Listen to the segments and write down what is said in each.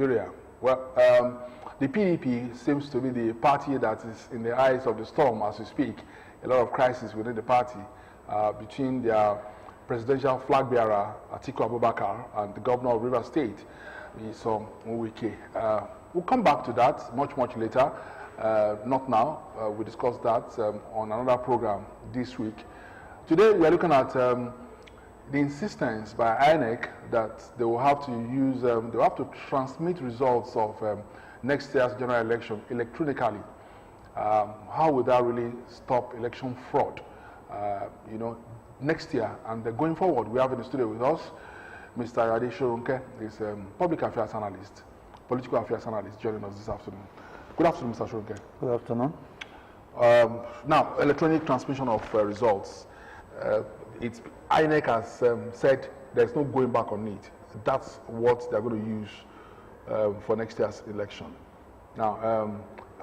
Nigeria. Well, the PDP seems to be the party that is in the eyes of the storm as we speak. A lot of crisis within the party between their presidential flag bearer, Atiku Abubakar, and the governor of Rivers State, Nyesom Wike. We'll come back to that much later. Not now. We discussed that on another program this week. Today we are looking at the insistence by INEC that they will have to use, they will have to transmit results of next year's general election electronically. How would that really stop election fraud? Next year and going forward, we have in the studio with us Mr. Ade Shorunke, is public affairs analyst, political affairs analyst, joining us this afternoon. Good afternoon, Mr. Shorunke. Good afternoon. Now, electronic transmission of results. INEC has said there's no going back on it. That's what they're going to use for next year's election. Now,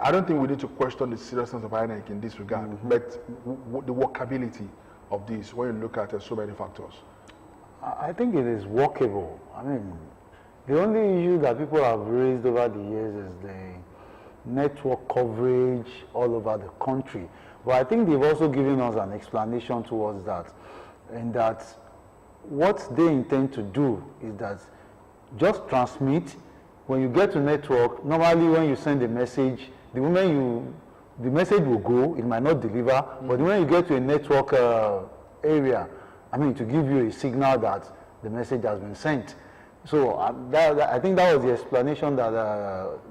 I don't think we need to question the seriousness of INEC in this regard, but the workability of this when you look at so many factors. I think it is workable. I mean, the only issue that people have raised over the years is the network coverage all over the country. But I think they've also given us an explanation towards that, and that what they intend to do is that just transmit. When you get to network, normally when you send a message, the moment the message will go, it might not deliver, but when you get to a network area, I mean, to give you a signal that the message has been sent. So I think that was the explanation that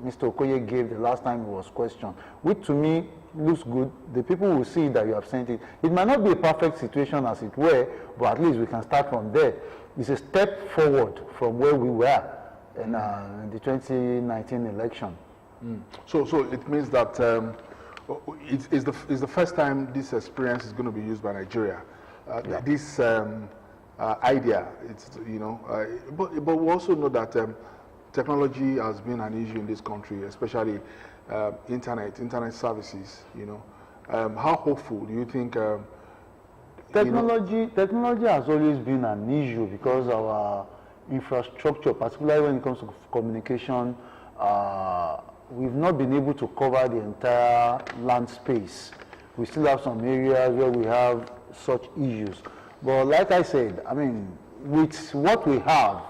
Mr. Okoye gave the last time he was questioned, which to me looks good. The people will see that you have sent it. It might not be a perfect situation as it were, but at least we can start from there. It's a step forward from where we were in the 2019 election. So it means that it's the first time this experience is going to be used by Nigeria. This idea, but we also know that technology has been an issue in this country, especially internet services. How hopeful do you think? Technology has always been an issue because our infrastructure, particularly when it comes to communication, we've not been able to cover the entire land space. We still have some areas where we have such issues. But like I said, I mean, with what we have,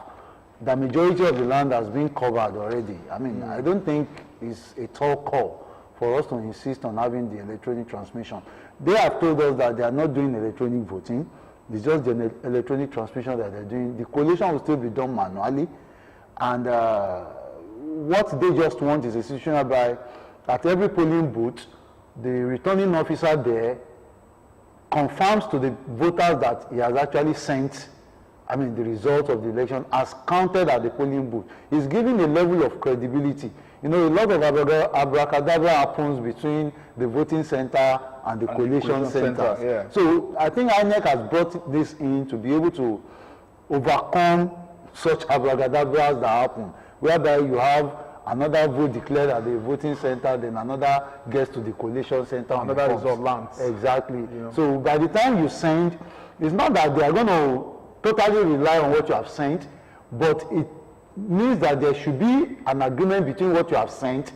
the majority of the land has been covered already. I mean, I don't think it's a tall call for us to insist on having the electronic transmission. They have told us that they are not doing electronic voting. It's just the electronic transmission that they're doing. The collation will still be done manually. And what they just want is a situation whereby at every polling booth, the returning officer there confirms to the voters that he has actually sent, the result of the election as counted at the polling booth. It's giving a level of credibility. A lot of abracadabra happens between the voting center and the collation center. Yeah. So I think INEC has brought this in to be able to overcome such abracadabras that happen, whereby you have another vote declared at the voting center, then another gets to the collation center. Another result lands. Exactly. So by the time you send, it's not that they are going to totally rely on what you have sent, but it means that there should be an agreement between what you have sent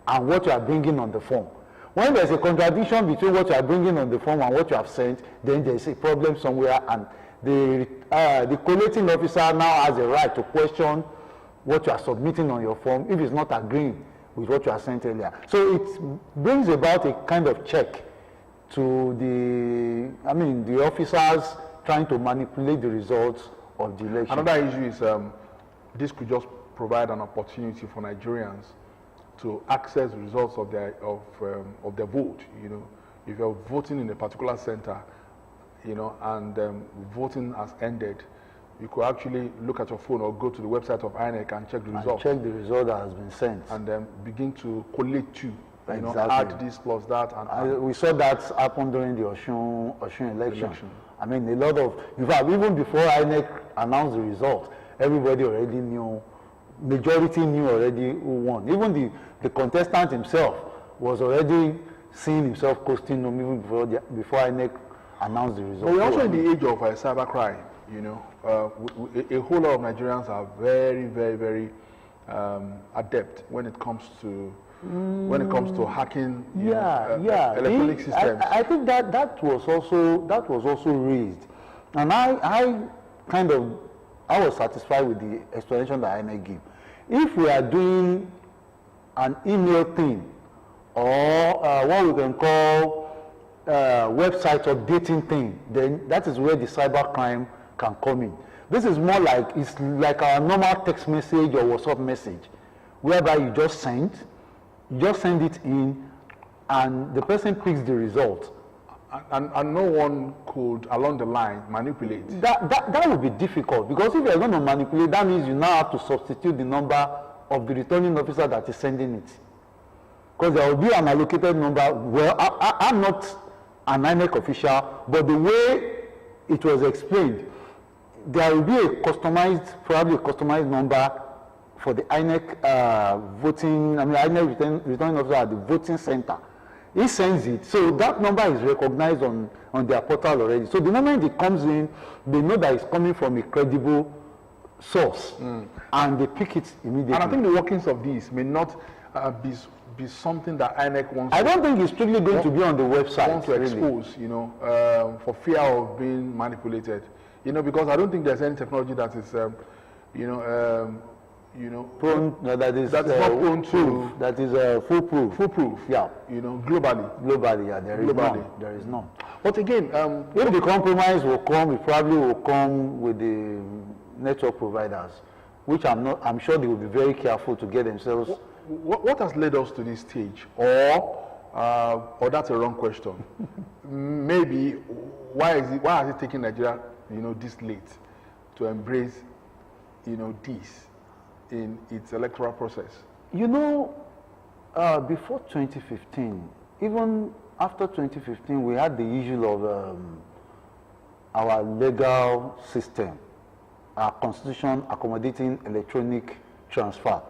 and what you are bringing on the form. When there's a contradiction between what you are bringing on the form and what you have sent, then there's a problem somewhere, and the collating officer now has a right to question what you are submitting on your form if it's not agreeing with what you have sent earlier. So it brings about a kind of check to the officers trying to manipulate the results of the election. Another issue is this could just provide an opportunity for Nigerians to access the results of their vote. If you're voting in a particular center, and voting has ended, you could actually look at your phone or go to the website of INEC and check the result. Check the result that has been sent. And then begin to collate too. Exactly. Add this plus that. And we saw that happen during the Osun election. I mean, a lot of, in fact, even before INEC announced the result, everybody already knew, majority knew already who won. Even the contestant himself was already seeing himself costing them even before INEC announced the result. But we're also in the age of cybercrime. A whole lot of Nigerians are very, very, very adept when it comes to hacking electronic See, systems. I think that was also raised, and I was satisfied with the explanation that INEC gave. If we are doing an email thing or what we can call website updating thing, then that is where the cybercrime can come in. This is more like, it's like our normal text message or WhatsApp message, whereby you just send it in, and the person picks the result. And no one could, along the line, manipulate. That would be difficult, because if you're going to manipulate, that means you now have to substitute the number of the returning officer that is sending it. Because there will be an allocated number. Well, I'm not an INEC official, but the way it was explained, there will be probably a customized number for the INEC INEC returning officer at the voting center. He sends it, so that number is recognized on their portal already. So the moment it comes in, they know that it's coming from a credible source, and they pick it immediately. And I think the workings of these may not be something that INEC wants. I don't think it's strictly going to be on the website. Want to expose, for fear of being manipulated, because I don't think there's any technology that is, prone, that is not prone to, that is foolproof. Foolproof, yeah. Globally, yeah, there is none. But again, if the compromise will come, it probably will come with the network providers, which I'm sure they will be very careful to get themselves. What has led us to this stage, or that's a wrong question? Maybe why has it taken Nigeria, this late to embrace, this in its electoral process? Before 2015, even after 2015, we had the issue of our legal system, our constitution accommodating electronic transfer.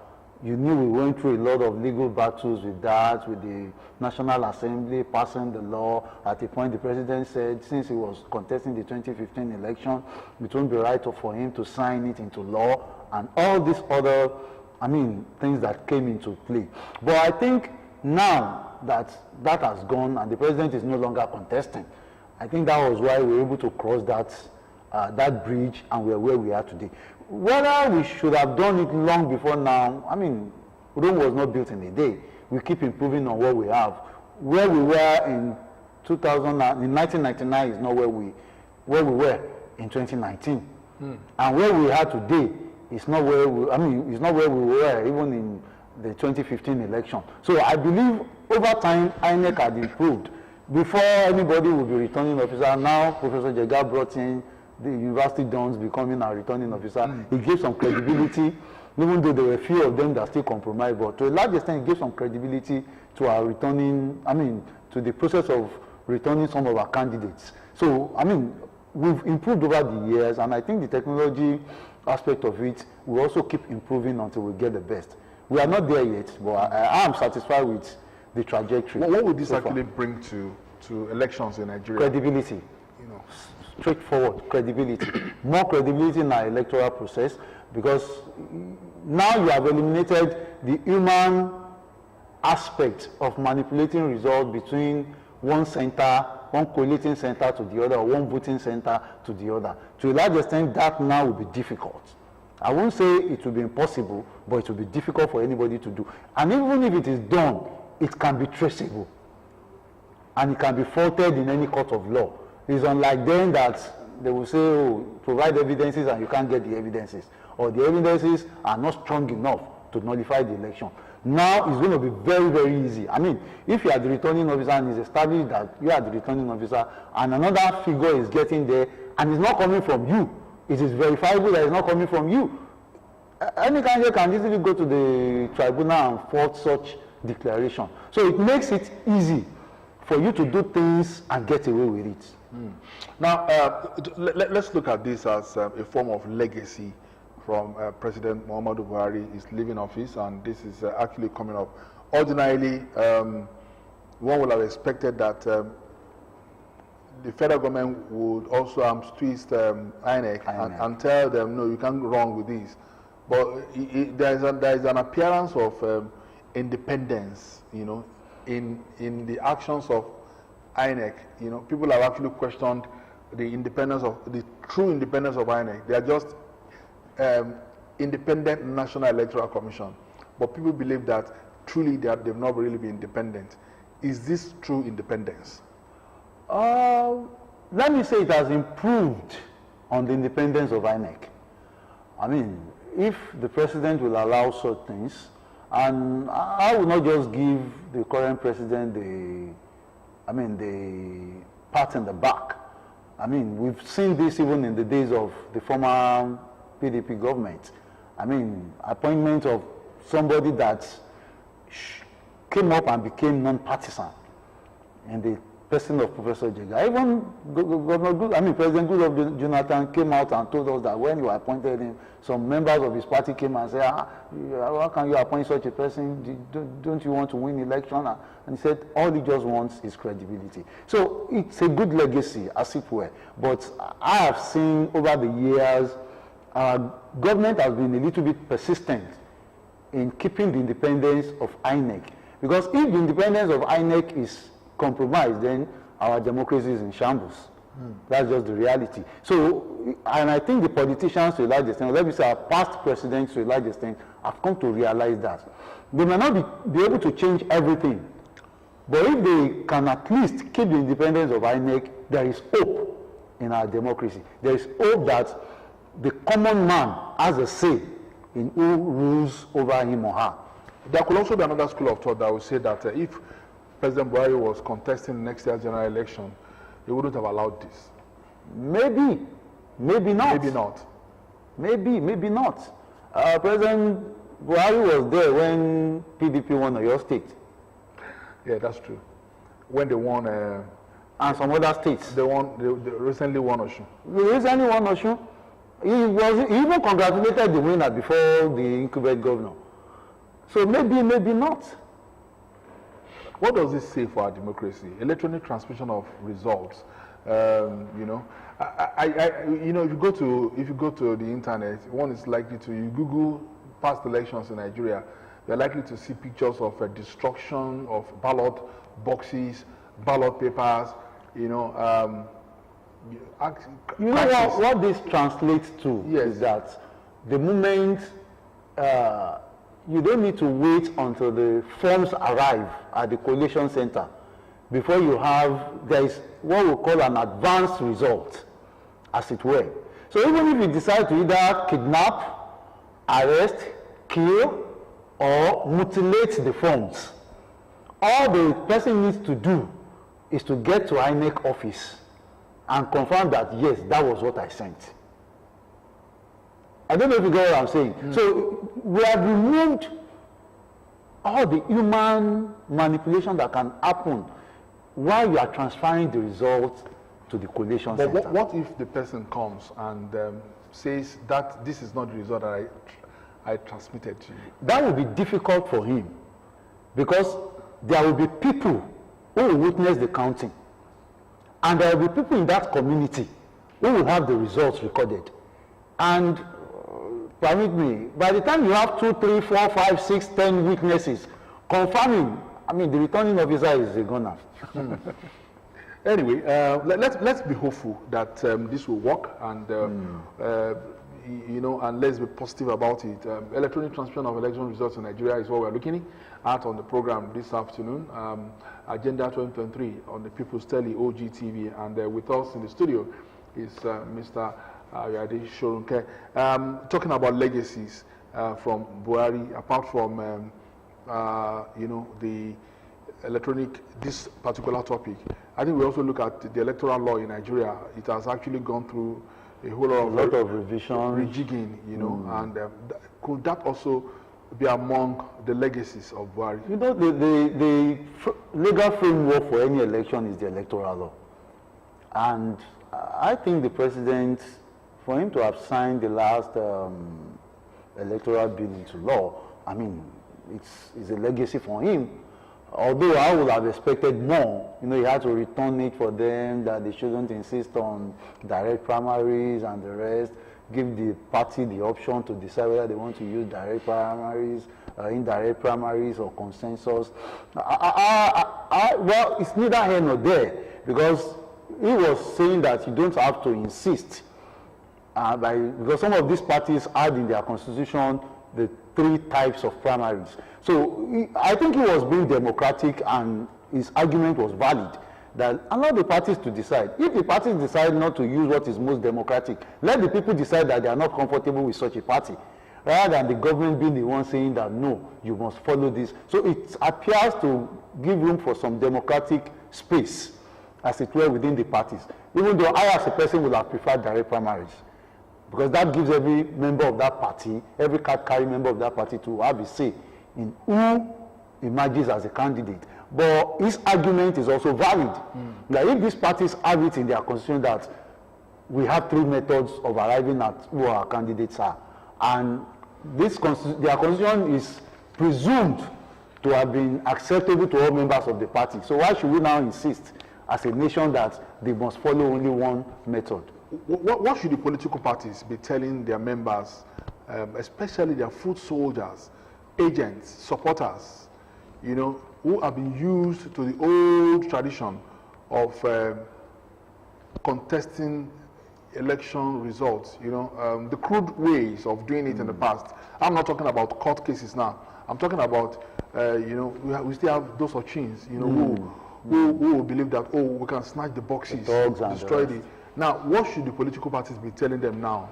You knew we went through a lot of legal battles with that, with the National Assembly passing the law. At a point, the president said, since he was contesting the 2015 election, it won't be right for him to sign it into law, and all these other, things that came into play. But I think now that has gone and the president is no longer contesting, I think that was why we were able to cross that bridge, and we're where we are today. Whether we should have done it long before now, Rome was not built in a day. We keep improving on what we have. Where we were in 1999 is not where we were in 2019, and where we are today is not where it's not where we were even in the 2015 election. So I believe over time INEC had improved. Before anybody would be returning officer, now Professor Jega brought in the university dons becoming our returning officer. He gave some credibility, even though there were a few of them that still compromised, but to a large extent, he gave some credibility to our to the process of returning some of our candidates. So, we've improved over the years, and I think the technology aspect of it will also keep improving until we get the best. We are not there yet, but I am satisfied with the trajectory. What would this actually bring to elections in Nigeria? Credibility. Straightforward credibility. More credibility in our electoral process, because now you have eliminated the human aspect of manipulating results between one collating center to the other, or one voting center to the other. To a large extent, that now will be difficult. I won't say it will be impossible, but it will be difficult for anybody to do. And even if it is done, it can be traceable, and it can be faulted in any court of law. It's unlike then that they will say, provide evidences, and you can't get the evidences, or the evidences are not strong enough to nullify the election. Now it's going to be very, very easy. If you are the returning officer and it's established that you are the returning officer, and another figure is getting there and it's not coming from you, it is verifiable that it's not coming from you, any candidate can easily go to the tribunal and fault such declaration. So it makes it easy for you to do things and get away with it. Now, let's look at this as a form of legacy from President Muhammadu Buhari is leaving office, and this is actually coming up. Ordinarily, one would have expected that the federal government would also twist INEC and tell them, no, you can't go wrong with this. But there is an appearance of independence, you know, in the actions of INEC. You know, people have actually questioned the true independence of INEC. They are just independent National Electoral Commission, but people believe that truly they've not really been independent. Is this true independence? Let me say it has improved on the independence of INEC. I mean, if the president will allow such things, and I will not just give the current president the pat in the back. I mean, we've seen this even in the days of the former PDP government. I mean, appointment of somebody that came up and became non-partisan in the person of Professor Jega. Even President Goodluck Jonathan came out and told us that when you appointed him, some members of his party came and said, how can you appoint such a person? Don't you want to win election? And he said, all he just wants is credibility. So it's a good legacy, as it were. But I have seen over the years, government has been a little bit persistent in keeping the independence of INEC. Because if the independence of INEC is compromised, then our democracy is in shambles. That's just the reality. So, and I think the politicians to a large extent, let me say our past presidents to a large extent, have come to realize that. They may not be able to change everything, but if they can at least keep the independence of INEC, there is hope in our democracy. There is hope that the common man has a say in who rules over him or her. There could also be another school of thought that would say that if President Buhari was contesting next year's general election, he wouldn't have allowed this. Maybe not. Maybe not. Maybe not. President Buhari was there when PDP won Oyo State. Yeah, that's true. When they won... and some other states. They recently won Osun. They recently won Osun. He even congratulated the winner before the incumbent governor. So maybe not. What does this say for our democracy? Electronic transmission of results. You know, if you go to the internet, one is likely to you Google past elections in Nigeria. You're likely to see pictures of destruction of ballot boxes, ballot papers. You know. What this translates to is that the moment you don't need to wait until the forms arrive at the collation center before there is what we call an advanced result, as it were. So even if you decide to either kidnap, arrest, kill, or mutilate the forms, all the person needs to do is to get to INEC office and confirm that, yes, that was what I sent. I don't know if you get what I'm saying. So we have removed all the human manipulation that can happen while you are transferring the results to the collation center. But what if the person comes and says that this is not the result that I transmitted to you? That will be difficult for him, because there will be people who will witness the counting. And there will be people in that community who will have the results recorded. And permit me, by the time you have 2, 3, 4, 5, 6, 10 witnesses confirming, the returning officer is a gunner. Anyway, let's be hopeful that this will work, and and let's be positive about it. Electronic transmission of election results in Nigeria is what we're looking at on the program this afternoon. Agenda 2023 on the People's Tele Ogtv, and with us in the studio is Mr. Yade Shorunke, talking about legacies from Buhari, apart from the this particular topic. I think we also look at the electoral law in Nigeria. It has actually gone through a whole lot of revision, rejigging, and could that also be among the legacies of Buhari? The legal framework for any election is the electoral law. And I think the president, for him to have signed the last electoral bill into law, it's a legacy for him. Although I would have expected more, he had to return it for them, that they shouldn't insist on direct primaries and the rest. give the party the option to decide whether they want to use direct primaries, indirect primaries, or consensus. Well, it's neither here nor there, because he was saying that you don't have to insist, because some of these parties had in their constitution the 3 types of primaries. So I think he was being democratic, and his argument was valid, that allow the parties to decide. If the parties decide not to use what is most democratic, let the people decide that they are not comfortable with such a party, rather than the government being the one saying that no, you must follow this. So it appears to give room for some democratic space, as it were, within the parties. Even though I, as a person, would have preferred direct primaries, because that gives every member of that party, every card-carrying member of that party, to have a say in who emerges as a candidate. But his argument is also valid. That if these parties have it in their constitution that we have 3 methods of arriving at who our candidates are, and their constitution is presumed to have been acceptable to all members of the party. So why should we now insist as a nation that they must follow only one method? What should the political parties be telling their members, especially their foot soldiers, agents, supporters, who have been used to the old tradition of contesting election results, the crude ways of doing it in the past? I'm not talking about court cases now. I'm talking about, we still have those ochins, who will believe that, oh, we can snatch the boxes, destroy the... Now, what should the political parties be telling them now?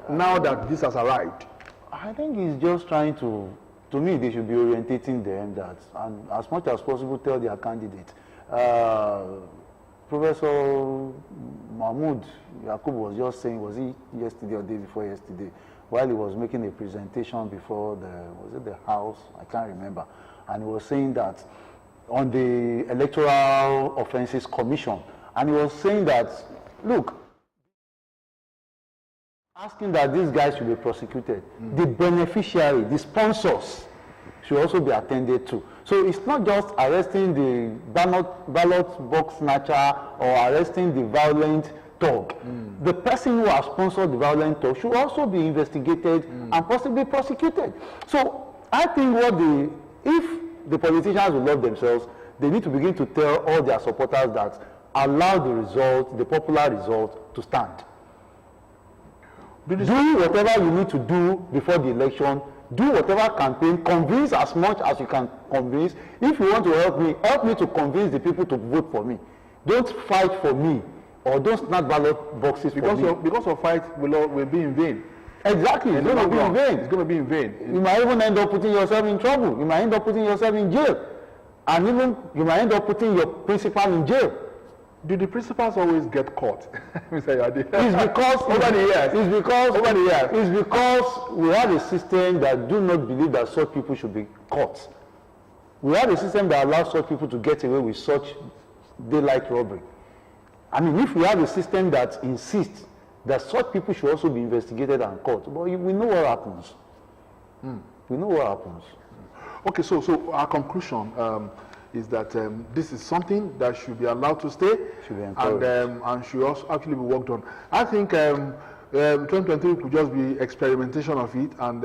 Now that this has arrived? I think he's just trying to me, they should be orientating them that, and as much as possible, tell their candidate. Professor Mahmoud Yakub was just saying, was he yesterday or day before yesterday, while he was making a presentation before the House, I can't remember, and he was saying that on the Electoral Offences Commission, and he was saying that, look, asking that these guys should be prosecuted. The beneficiary, the sponsors, should also be attended to. So it's not just arresting the ballot box snatcher or arresting the violent thug. The person who has sponsored the violent thug should also be investigated and possibly prosecuted. So I think if the politicians will love themselves, they need to begin to tell all their supporters that allow the popular result to stand. Do whatever you need to do before the election. Do whatever campaign. Convince as much as you can convince. If you want to help me to convince the people to vote for me. Don't fight for me, or don't snatch ballot boxes for me. Because your fight will be in vain. Exactly, it's going to be in vain. It's going to be in vain. You might even end up putting yourself in trouble. You might end up putting yourself in jail. And even you might end up putting your principal in jail. Do the principals always get caught? Mr. Yadi? It's because over the years. It's because we have a system that do not believe that such people should be caught. We have a system that allows such people to get away with such daylight robbery. I mean, if we have a system that insists that such people should also be investigated and caught, but we know what happens. We know what happens. Okay, so our conclusion is that this is something that should be allowed to stay, should be encouraged, and should also actually be worked on. I think 2023 could just be experimentation of it, and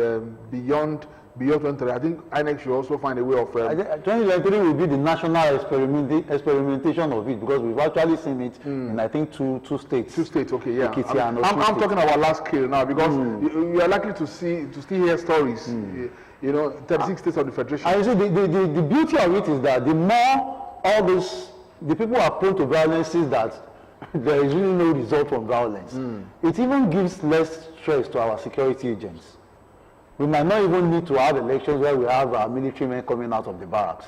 beyond 2023, I think INEC should also find a way of... 2023 will be the national experimentation of it, because we've actually seen it in, I think, two states. 2 states, okay, yeah. I'm talking about large scale now, because you are likely to still hear stories. 36 states of the Federation. And you see, the beauty of it is that the more the people are prone to violence, is that there is really no result from violence. It even gives less stress to our security agents. We might not even need to have elections where we have our military men coming out of the barracks.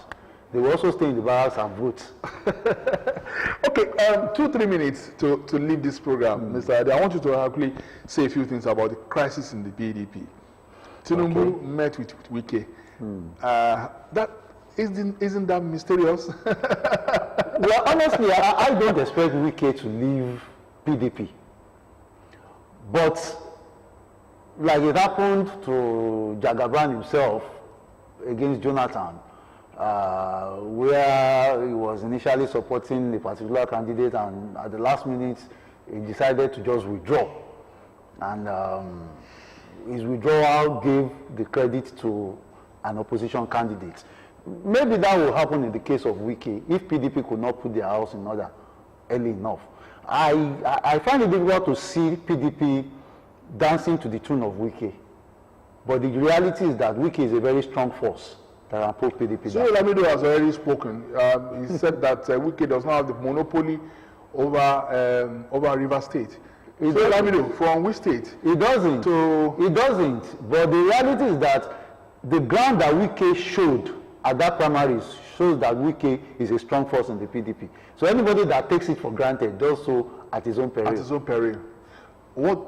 They will also stay in the barracks and vote. Okay, 2-3 minutes to leave this program, Mr. Ade. I want you to actually say a few things about the crisis in the PDP. Tinubu met with Wike. That isn't that mysterious? Well, honestly, I don't expect Wike to leave PDP. But like it happened to Jagaban himself against Jonathan, where he was initially supporting a particular candidate, and at the last minute he decided to just withdraw. and his withdrawal gave the credit to an opposition candidate. Maybe that will happen in the case of Wike if PDP could not put their house in order early enough. I find it difficult to see PDP dancing to the tune of Wike, but the reality is that Wike is a very strong force that can pull PDP So Lamido has already spoken. He said that Wike does not have the monopoly over River State. So Lamido, from which state? It doesn't. It doesn't. But the reality is that the ground that Wike showed at that primary shows that Wike is a strong force in the PDP. So anybody that takes it for granted does so at his own peril. At his own peril.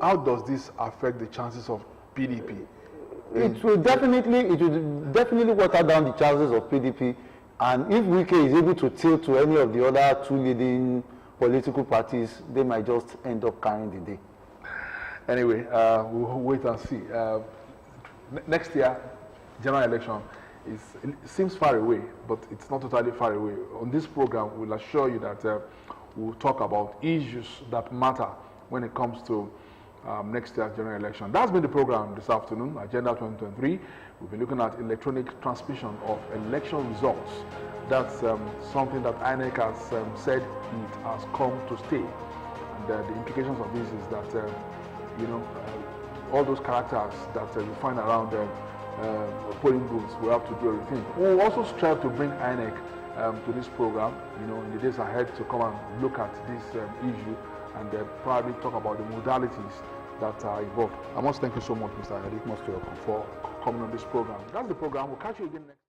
How does this affect the chances of PDP? It will definitely water down the chances of PDP. And if Wike is able to tilt to any of the other two leading political parties, they might just end up carrying the day. Anyway, we'll wait and see. Next year, general election, it seems far away, but it's not totally far away. On this program, we'll assure you that we'll talk about issues that matter when it comes to next year's general election. That's been the program this afternoon, Agenda 2023. We'll be looking at electronic transmission of election results. That's something that INEC has said it has come to stay. And the implications of this is that, all those characters that you find around polling booths will have to do everything. We'll also strive to bring INEC to this program, in the days ahead to come and look at this issue and probably talk about the modalities that are involved. I must thank you so much, Mr. Hadi, for coming on this program. That's the program. We'll catch you again next.